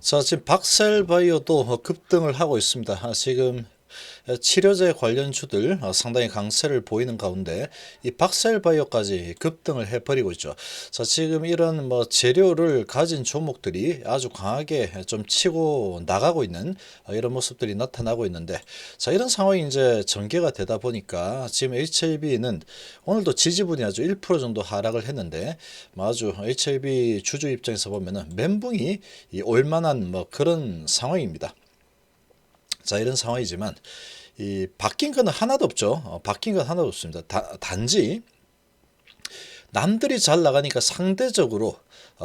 자, 지금 박셀바이오도 급등을 하고 있습니다. 지금 치료제 관련주들 상당히 강세를 보이는 가운데 이 박셀바이오까지 급등을 해버리고 있죠. 자, 지금 이런 재료를 가진 종목들이 아주 강하게 좀 치고 나가고 있는 이런 모습들이 나타나고 있는데, 자, 이런 상황이 이제 전개가 되다 보니까 지금 HLB는 오늘도 지지분이 아주 1% 정도 하락을 했는데, 아주 HLB 주주 입장에서 보면은 멘붕이 올만한 그런 상황입니다. 자, 이런 상황이지만 이 바뀐 건 하나도 없죠. 바뀐 건 하나도 없습니다. 단지 남들이 잘 나가니까 상대적으로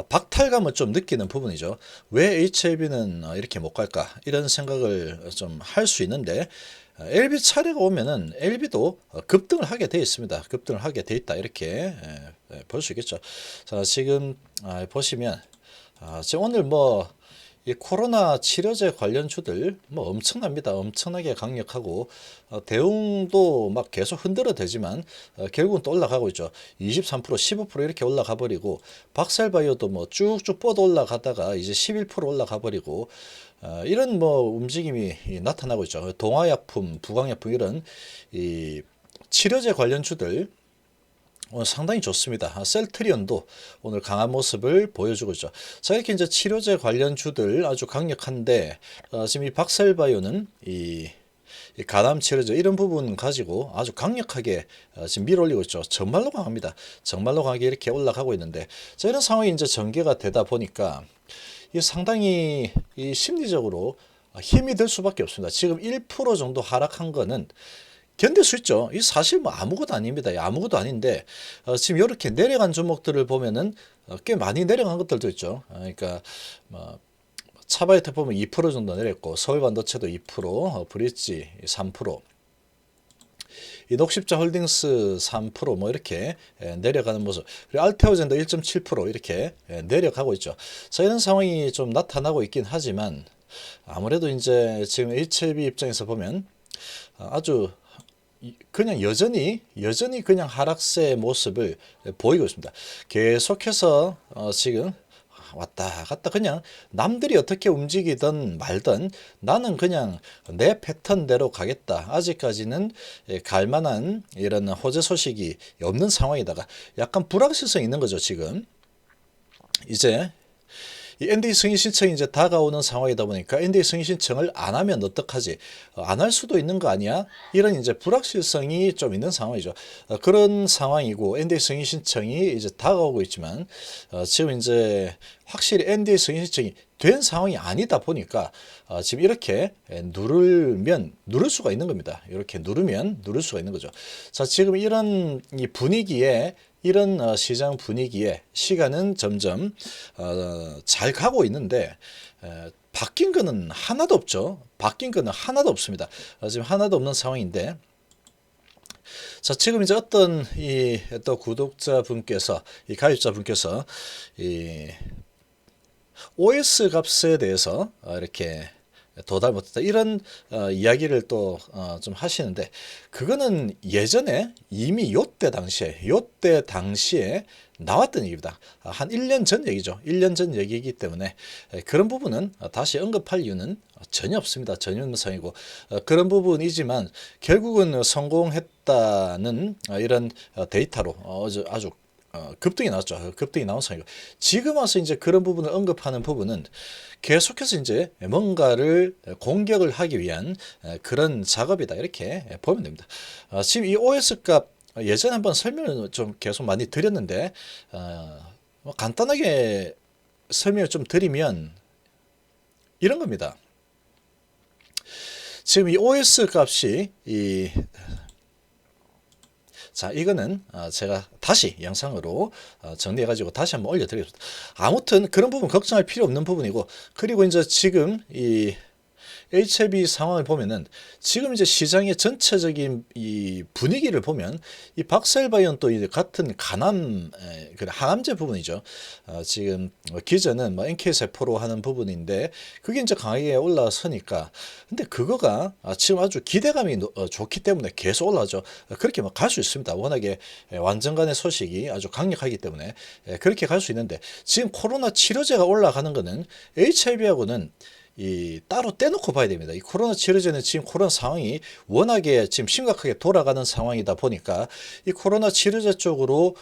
박탈감을 좀 느끼는 부분이죠. 왜 HLB는 이렇게 못 갈까? 이런 생각을 좀 할 수 있는데, LB 차례가 오면은 LB도 급등을 하게 돼 있습니다. 급등을 하게 돼 있다. 이렇게 볼 수 있겠죠. 자, 지금 보시면 지금 오늘 이 코로나 치료제 관련주들 엄청납니다. 엄청나게 강력하고 대웅도 막 계속 흔들어대지만 결국은 또 올라가고 있죠. 23%, 15% 이렇게 올라가 버리고, 박셀바이오도 쭉쭉 뻗어 올라가다가 이제 11% 올라가 버리고, 이런 움직임이 나타나고 있죠. 동아약품, 부강약품 이런 이 치료제 관련주들 상당히 좋습니다. 셀트리온도 오늘 강한 모습을 보여주고 있죠. 자, 이렇게 이제 치료제 관련주들 아주 강력한데, 지금 이 박셀바이오는 이 가담 치료제 이런 부분 가지고 아주 강력하게 지금 밀어올리고 있죠. 정말로 강합니다. 정말로 강하게 이렇게 올라가고 있는데, 자, 이런 상황이 이제 전개가 되다 보니까 이 상당히 이 심리적으로 힘이 들 수밖에 없습니다. 지금 1% 정도 하락한 거는 견딜 수 있죠. 이 사실 아무것도 아닙니다. 아무것도 아닌데 지금 이렇게 내려간 종목들을 보면은 꽤 많이 내려간 것들도 있죠. 그러니까 차바이오텍 보면 2% 정도 내렸고, 서울반도체도 2%, 브릿지 3%, 이 녹십자 홀딩스 3% 이렇게 내려가는 모습, 그리고 알테오젠도 1.7% 이렇게 내려가고 있죠. 자, 이런 상황이 좀 나타나고 있긴 하지만 아무래도 이제 지금 HLB 입장에서 보면 아주 그냥 여전히 그냥 하락세 모습을 보이고 있습니다. 계속해서 지금 왔다 갔다 그냥 남들이 어떻게 움직이든 말든 나는 그냥 내 패턴대로 가겠다. 아직까지는 갈 만한 이런 호재 소식이 없는 상황이다가 약간 불확실성이 있는 거죠. 지금 이제 이 NDA 승인 신청이 이제 다가오는 상황이다 보니까 NDA 승인 신청을 안 하면 어떡하지? 안 할 수도 있는 거 아니야? 이런 이제 불확실성이 좀 있는 상황이죠. 그런 상황이고, NDA 승인 신청이 이제 다가오고 있지만 지금 이제 확실히 NDA 승인 신청이 된 상황이 아니다 보니까 지금 이렇게 누를 수가 있는 겁니다. 이렇게 누를 수가 있는 거죠. 자, 지금 이런 이 분위기에, 이런 시장 분위기에 시간은 점점 잘 가고 있는데 바뀐 거는 하나도 없죠. 바뀐 거는 하나도 없습니다. 지금 하나도 없는 상황인데, 자, 지금 이제 어떤 이 또 구독자분께서, 이 가입자분께서 이 OS 값에 대해서 이렇게 도달 못했다 이런 이야기를 또 좀 하시는데, 그거는 예전에 이미 요때 당시에 나왔던 얘기입니다. 한 1년 전 얘기죠. 1년 전 얘기이기 때문에 그런 부분은 다시 언급할 이유는 전혀 없습니다. 전혀 없는 상이고, 그런 부분이지만 결국은 성공했다는 이런 데이터로 아주 급등이 나왔죠. 급등이 나온 상이고, 지금 와서 이제 그런 부분을 언급하는 부분은 계속해서 이제 뭔가를 공격을 하기 위한 그런 작업이다. 이렇게 보면 됩니다. 지금 이 OS 값 예전에 한번 설명을 좀 계속 많이 드렸는데, 간단하게 설명을 좀 드리면 이런 겁니다. 지금 이 OS 값이 자, 이거는 제가 다시 영상으로 정리해가지고 다시 한번 올려드리겠습니다. 아무튼 그런 부분 걱정할 필요 없는 부분이고, 그리고 이제 지금 이 HLB 상황을 보면은 지금 이제 시장의 전체적인 이 분위기를 보면 이 박셀바이오는 또 이제 같은 그 항암제 부분이죠. 지금 기저는 뭐 NK 세포로 하는 부분인데 그게 이제 강하게 올라서니까 근데 그거가 지금 아주 기대감이 좋기 때문에 계속 올라가죠. 그렇게 막 갈 수 있습니다. 워낙에 완전간의 소식이 아주 강력하기 때문에 그렇게 갈 수 있는데 지금 코로나 치료제가 올라가는 거는 HIV하고는 이 따로 떼놓고 봐야 됩니다. 이 코로나 치료제는 지금 코로나 상황이 워낙에 지금 심각하게 돌아가는 상황이다 보니까 이 코로나 치료제 쪽으로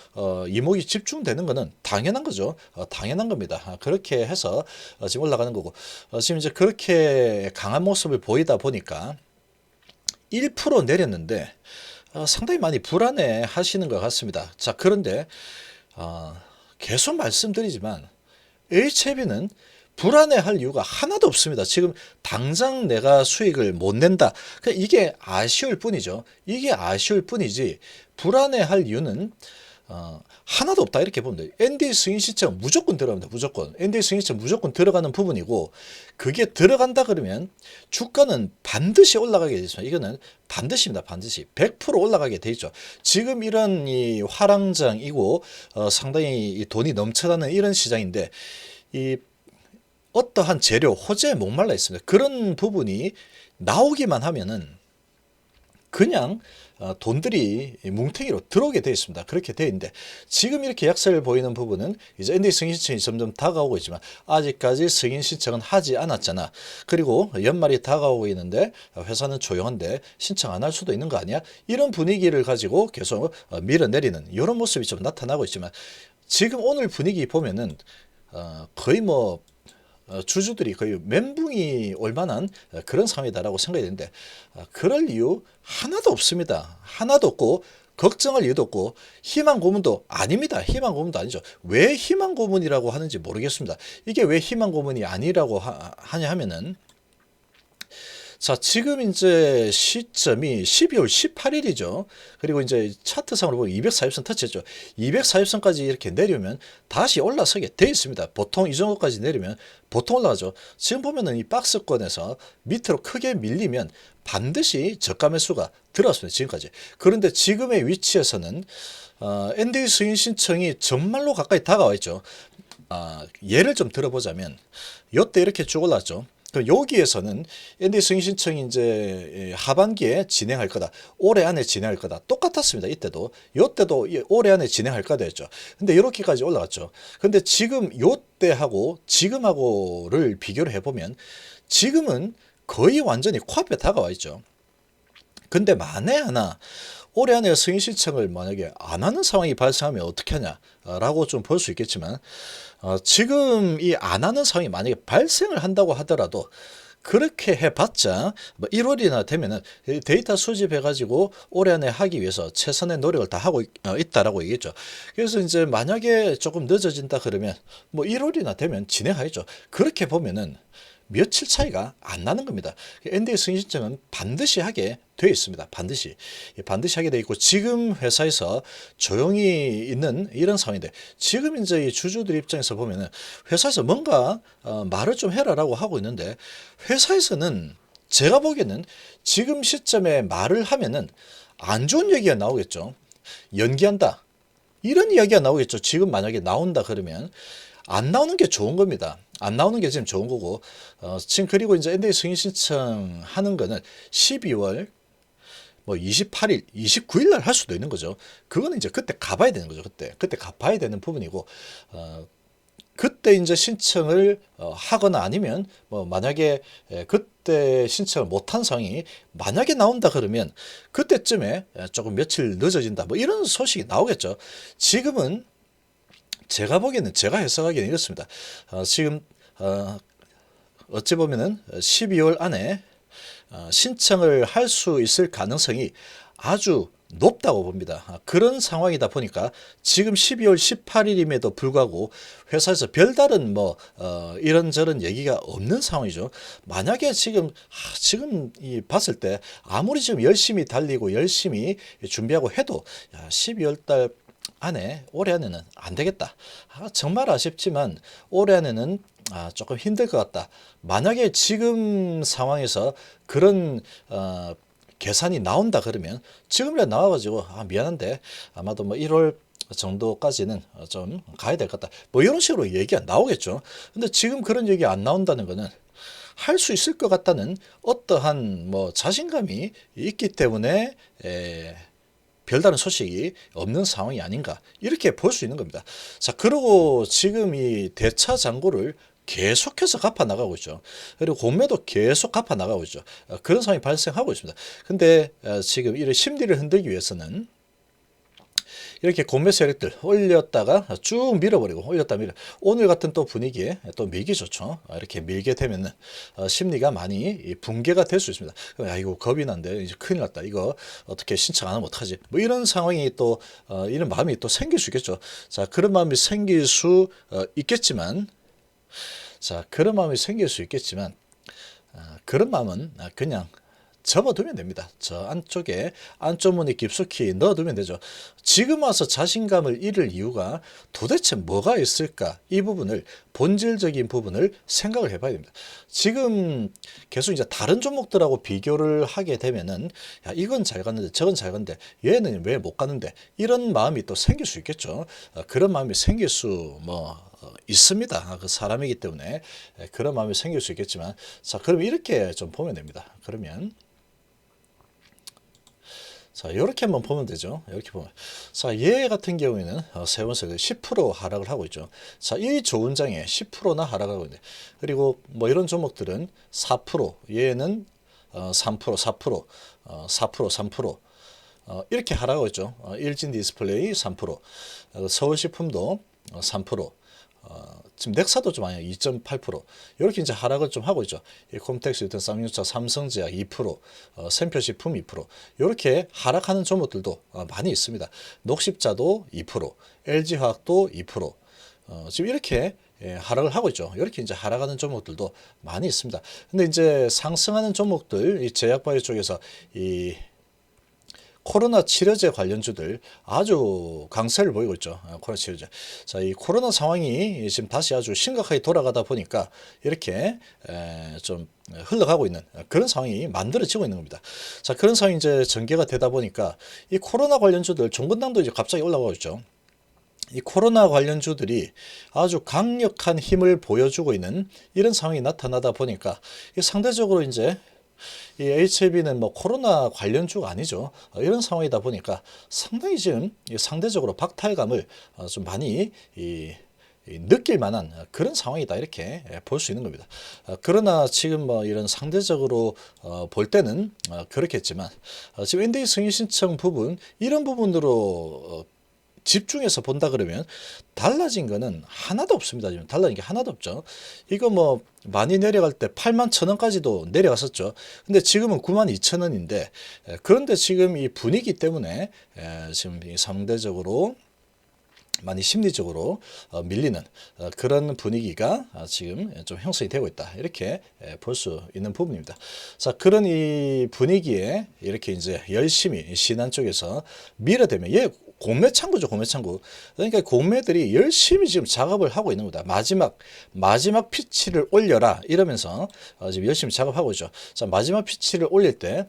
이목이 집중되는 것은 당연한 거죠. 당연한 겁니다. 그렇게 해서 지금 올라가는 거고 지금 이제 그렇게 강한 모습을 보이다 보니까 1% 내렸는데 상당히 많이 불안해 하시는 것 같습니다. 자, 그런데 계속 말씀드리지만 HIV는 불안해할 이유가 하나도 없습니다. 지금 당장 내가 수익을 못 낸다. 그러니까 이게 아쉬울 뿐이죠. 이게 아쉬울 뿐이지 불안해할 이유는 하나도 없다 이렇게 보면 돼요. ND 승인 시점 무조건 들어갑니다. 무조건. ND 승인 시점 무조건 들어가는 부분이고 그게 들어간다 그러면 주가는 반드시 올라가게 되어 있습니다. 이거는 반드시입니다. 반드시 100% 올라가게 돼 있죠. 지금 이런 이 화랑장이고 상당히 돈이 넘쳐나는 이런 시장인데 이 어떠한 재료, 호재에 목말라 있습니다. 그런 부분이 나오기만 하면은 그냥 돈들이 뭉탱이로 들어오게 되어 있습니다. 그렇게 되어 있는데 지금 이렇게 약세를 보이는 부분은 이제 ND 승인 신청이 점점 다가오고 있지만 아직까지 승인 신청은 하지 않았잖아. 그리고 연말이 다가오고 있는데 회사는 조용한데 신청 안 할 수도 있는 거 아니야? 이런 분위기를 가지고 계속 밀어내리는 이런 모습이 좀 나타나고 있지만 지금 오늘 분위기 보면은 거의 뭐 주주들이 거의 멘붕이 올 만한 그런 상황이다라고 생각이 되는데 그럴 이유 하나도 없습니다. 하나도 없고 걱정할 이유도 없고 희망 고문도 아닙니다. 희망 고문도 아니죠. 왜 희망 고문이라고 하는지 모르겠습니다. 이게 왜 희망 고문이 아니라고 하냐 하면은 자, 지금 이제 시점이 12월 18일이죠. 그리고 이제 차트상으로 보면 240선 터치했죠. 240선까지 이렇게 내려면 다시 올라서게 돼 있습니다. 보통 이 정도까지 내리면 보통 올라가죠. 지금 보면은 이 박스권에서 밑으로 크게 밀리면 반드시 저가 매수가 들어왔습니다. 지금까지. 그런데 지금의 위치에서는 ND 승인 신청이 정말로 가까이 다가와 있죠. 예를 좀 들어보자면 이때 이렇게 쭉 올랐죠. 여기에서는 ND 승인 신청이 이제 하반기에 진행할 거다. 올해 안에 진행할 거다. 똑같았습니다. 이때도. 요때도 올해 안에 진행할 거다 했죠. 근데 이렇게까지 올라갔죠. 근데 지금 요때하고 지금하고를 비교를 해보면 지금은 거의 완전히 코앞에 다가와 있죠. 근데 만에 하나 올해 안에 승인 신청을 만약에 안 하는 상황이 발생하면 어떻게 하냐라고 좀 볼 수 있겠지만 지금 이 안 하는 상황이 만약에 발생을 한다고 하더라도 그렇게 해봤자 뭐 1월이나 되면은 데이터 수집해가지고 올해 안에 하기 위해서 최선의 노력을 다 하고 있다라고 얘기했죠. 그래서 이제 만약에 조금 늦어진다 그러면 뭐 1월이나 되면 진행하겠죠. 그렇게 보면은 며칠 차이가 안 나는 겁니다. ND 승인 신청은 반드시 하게 되어 있습니다. 반드시 하게 되어 있고 지금 회사에서 조용히 있는 이런 상황인데 지금 이제 이 주주들 입장에서 보면은 회사에서 뭔가 말을 좀 해라라고 하고 있는데 회사에서는 제가 보기에는 지금 시점에 말을 하면은 안 좋은 얘기가 나오겠죠. 연기한다. 이런 이야기가 나오겠죠. 지금 만약에 나온다 그러면 안 나오는 게 좋은 겁니다. 안 나오는 게 지금 좋은 거고 지금 그리고 이제 ND 승인 신청하는 거는 12월 뭐 28일, 29일 날 할 수도 있는 거죠. 그거는 이제 그때 가봐야 되는 거죠. 그때 가봐야 되는 부분이고 그때 이제 신청을 하거나 아니면 뭐 만약에 그때 신청을 못한 상황이 만약에 나온다 그러면 그때쯤에 조금 며칠 늦어진다 뭐 이런 소식이 나오겠죠. 지금은 제가 보기에는 제가 해석하기에는 이렇습니다. 지금 어찌 보면은 12월 안에 신청을 할 수 있을 가능성이 아주 높다고 봅니다. 그런 상황이다 보니까 지금 12월 18일임에도 불구하고 회사에서 별다른 뭐 이런저런 얘기가 없는 상황이죠. 만약에 지금 이 봤을 때 아무리 지금 열심히 달리고 열심히 준비하고 해도 12월 달 안에 올해 안에는 안 되겠다. 정말 아쉽지만 올해 안에는 조금 힘들 것 같다. 만약에 지금 상황에서 그런 계산이 나온다 그러면 지금이라도 나와가지고 미안한데 아마도 뭐 1월 정도까지는 좀 가야 될 것 같다. 뭐 이런 식으로 얘기가 나오겠죠. 근데 지금 그런 얘기 안 나온다는 거는 할 수 있을 것 같다는 어떠한 뭐 자신감이 있기 때문에 별다른 소식이 없는 상황이 아닌가 이렇게 볼 수 있는 겁니다. 자, 그리고 지금 이 대차 잔고를 계속해서 갚아 나가고 있죠. 그리고 공매도 계속 갚아 나가고 있죠. 그런 상황이 발생하고 있습니다. 근데 지금 이런 심리를 흔들기 위해서는 이렇게 공매 세력들 올렸다가 쭉 밀어버리고 올렸다 밀어 오늘 같은 또 분위기에 또 밀기 좋죠. 이렇게 밀게 되면은 심리가 많이 붕괴가 될 수 있습니다. 이거 겁이 난데 이제 큰일 났다. 이거 어떻게 신청 안 하면 어떡하지? 뭐 이런 상황이 또 이런 마음이 또 생길 수 있겠죠. 자, 그런 마음이 생길 수 있겠지만 그런 마음이 생길 수 있겠지만 그런 마음은 그냥 접어두면 됩니다. 저 안쪽에 안쪽문에 깊숙이 넣어두면 되죠. 지금 와서 자신감을 잃을 이유가 도대체 뭐가 있을까? 이 부분을 본질적인 부분을 생각을 해봐야 됩니다. 지금 계속 이제 다른 종목들하고 비교를 하게 되면은 야, 이건 잘 갔는데 저건 잘 갔는데 얘는 왜 못 가는데 이런 마음이 또 생길 수 있겠죠. 그런 마음이 생길 수 있습니다. 그 사람이기 때문에 그런 마음이 생길 수 있겠지만 그럼 이렇게 좀 보면 됩니다. 그러면 이렇게 한번 보면 되죠. 이렇게 보면. 얘 같은 경우에는 세번석 10% 하락을 하고 있죠. 이 좋은 장에 10%나 하락하고 있는데, 그리고 뭐 이런 종목들은 4%, 얘는 3%, 4%, 4%, 3%, 이렇게 하락하고 있죠. 일진 디스플레이 3%, 서울식품도 3%, 지금 넥사도 좀 아니에요. 2.8%. 이렇게 이제 하락을 좀 하고 있죠. 콤텍스, 유턴, 쌍용차, 삼성제약 2%, 샘표식품 2%. 이렇게 하락하는 종목들도 많이 있습니다. 녹십자도 2%, LG화학도 2%. 지금 이렇게 하락을 하고 있죠. 이렇게 이제 하락하는 종목들도 많이 있습니다. 근데 이제 상승하는 종목들, 이 제약바이오 쪽에서 이 코로나 치료제 관련주들 아주 강세를 보이고 있죠. 코로나 치료제. 이 코로나 상황이 지금 다시 아주 심각하게 돌아가다 보니까 이렇게 좀 흘러가고 있는 그런 상황이 만들어지고 있는 겁니다. 그런 상황이 이제 전개가 되다 보니까 이 코로나 관련주들 종근당도 이제 갑자기 올라가고 있죠. 이 코로나 관련주들이 아주 강력한 힘을 보여주고 있는 이런 상황이 나타나다 보니까 상대적으로 이제 이 HIV는 뭐 코로나 관련주가 아니죠. 이런 상황이다 보니까 상당히 지금 상대적으로 박탈감을 좀 많이 느낄 만한 그런 상황이다 이렇게 볼 수 있는 겁니다. 그러나 지금 뭐 이런 상대적으로 볼 때는 그렇겠지만 지금 NDA 승인 신청 부분 이런 부분으로 집중해서 본다 그러면 달라진 거는 하나도 없습니다. 지금 달라진 게 하나도 없죠. 이거 뭐 많이 내려갈 때 8만 1,000원까지도 내려갔었죠. 근데 지금은 9만 2천 원인데 그런데 지금 이 분위기 때문에 지금 상대적으로 많이 심리적으로 밀리는 그런 분위기가 지금 좀 형성이 되고 있다. 이렇게 볼 수 있는 부분입니다. 그런 이 분위기에 이렇게 이제 열심히 신한 쪽에서 밀어대면 얘 공매 창구죠, 공매 창구. 그러니까 공매들이 열심히 지금 작업을 하고 있는 거다. 마지막 피치를 올려라 이러면서 지금 열심히 작업하고 있죠. 마지막 피치를 올릴 때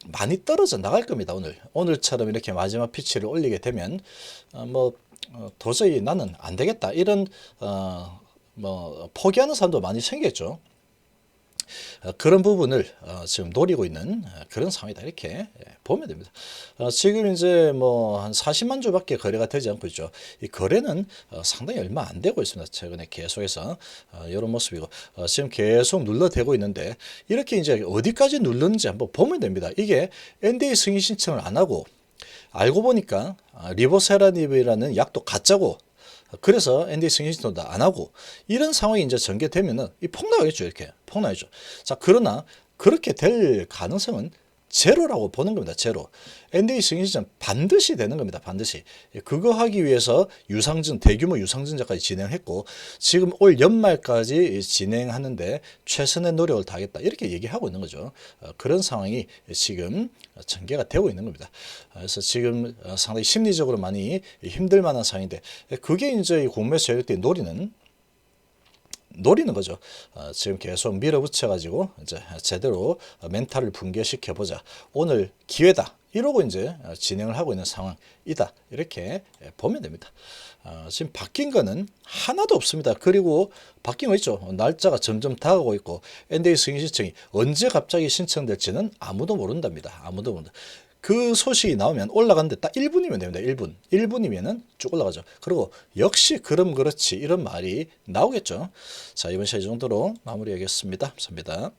많이 떨어져 나갈 겁니다. 오늘처럼 이렇게 마지막 피치를 올리게 되면 도저히 나는 안 되겠다 이런 포기하는 사람도 많이 생겼죠. 그런 부분을 지금 노리고 있는 그런 상황이다 이렇게 보면 됩니다. 지금 이제 뭐 한 40만 주밖에 거래가 되지 않고 있죠. 이 거래는 상당히 얼마 안 되고 있습니다. 최근에 계속해서 이런 모습이고 지금 계속 눌러대고 있는데 이렇게 이제 어디까지 눌렀는지 한번 보면 됩니다. 이게 NDA 승인 신청을 안 하고 알고 보니까 리보세라닙이라는 약도 가짜고 그래서 NDA 승인 신청도 안 하고 이런 상황이 이제 전개되면은 이 폭락하겠죠. 이렇게 폭락하죠. 그러나 그렇게 될 가능성은 제로라고 보는 겁니다. 제로. NDA 승인 신청 반드시 되는 겁니다. 반드시. 그거 하기 위해서 유상증, 대규모 유상증자까지 진행했고 지금 올 연말까지 진행하는데 최선의 노력을 다하겠다. 이렇게 얘기하고 있는 거죠. 그런 상황이 지금 전개가 되고 있는 겁니다. 그래서 지금 상당히 심리적으로 많이 힘들 만한 상황인데 그게 이제 공매수 세력들이 노리는 거죠. 지금 계속 밀어붙여가지고 이제 제대로 멘탈을 붕괴시켜 보자. 오늘 기회다. 이러고 이제 진행을 하고 있는 상황이다. 이렇게 보면 됩니다. 지금 바뀐 거는 하나도 없습니다. 그리고 바뀐 거 있죠. 날짜가 점점 다가오고 있고 NDA 승인 신청이 언제 갑자기 신청될지는 아무도 모른답니다. 아무도 모른다. 그 소식이 나오면 올라가는데 딱 1분이면 됩니다. 1분. 1분이면은 쭉 올라가죠. 그리고 역시 그럼 그렇지 이런 말이 나오겠죠. 자, 이번 시간 이 정도로 마무리하겠습니다. 감사합니다.